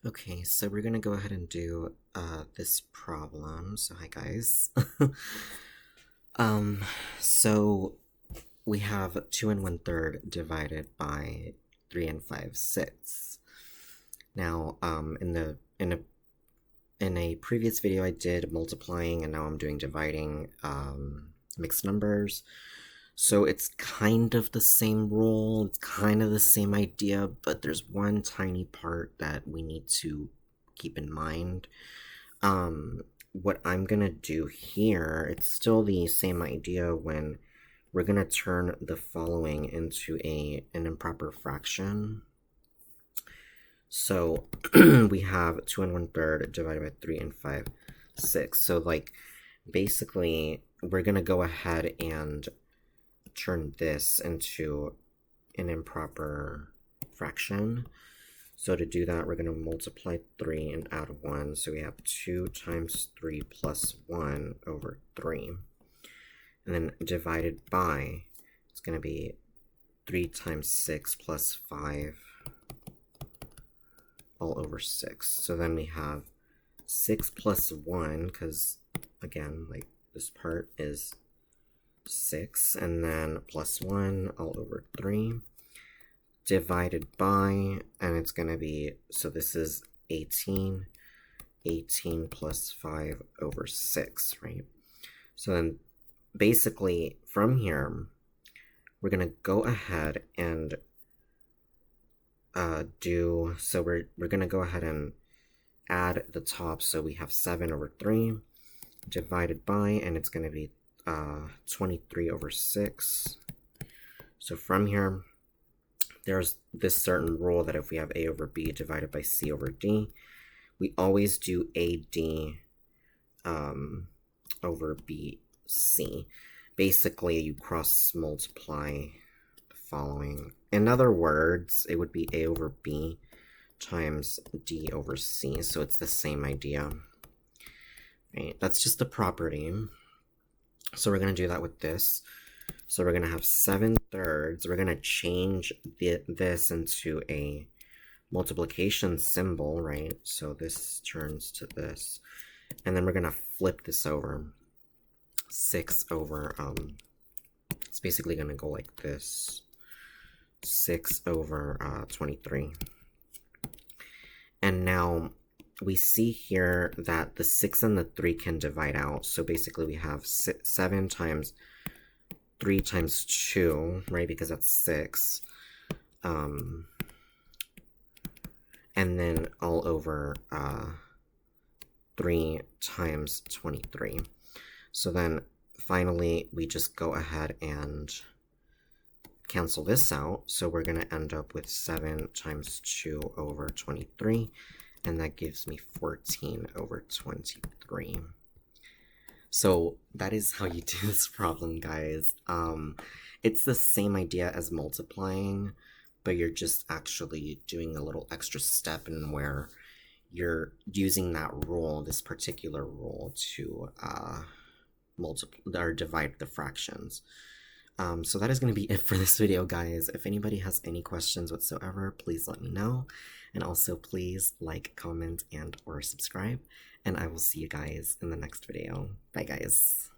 Okay, so we're gonna go ahead and do this problem. So hi guys. um, so we have 2 and 1/3 divided by 3 and 5/6. Now, in a previous video I did multiplying, and now I'm doing dividing mixed numbers. So it's kind of the same rule, it's kind of the same idea, but there's one tiny part that we need to keep in mind. What I'm gonna do here, it's still the same idea when we're gonna turn the following into an improper fraction. So we have 2 and 1/3 divided by 3 and 5/6. So like basically we're gonna go ahead and turn this into an improper fraction. So to do that, we're going to multiply 3 and add 1. So we have 2 times 3 plus 1 over 3. And then divided by, it's going to be 3 times 6 plus 5 all over 6. So then we have 6 plus 1, because again, like this part is 6, and then plus 1 all over 3 divided by, and it's going to be, so this is 18 plus 5 over 6, right? So then basically from here we're going to go ahead and we're going to go ahead and add the top. So we have 7 over 3 divided by, and it's going to be 23 over 6. So from here, there's this certain rule that if we have a over b divided by c over d, we always do AD over BC. Basically, you cross multiply the following. In other words, it would be a over b times d over c. So it's the same idea. Right? That's just a property. So we're going to do that with this. So we're going to have 7/3. We're going to change this into a multiplication symbol, right? So this turns to this. And then we're going to flip this over. 6 over, it's basically going to go like this. 6 over 23. And now we see here that the 6 and the 3 can divide out. So basically we have 7 times 3 times 2, right? Because that's 6. And then all over 3 times 23. So then finally we just go ahead and cancel this out. So we're going to end up with 7 times 2 over 23. And that gives me 14 over 23. So that is how you do this problem, guys. It's the same idea as multiplying, but you're just actually doing a little extra step in where you're using that rule, this particular rule, to multiply or divide the fractions. So that is going to be it for this video, guys. If anybody has any questions whatsoever, please let me know. And also please like, comment, and or subscribe. And I will see you guys in the next video. Bye, guys.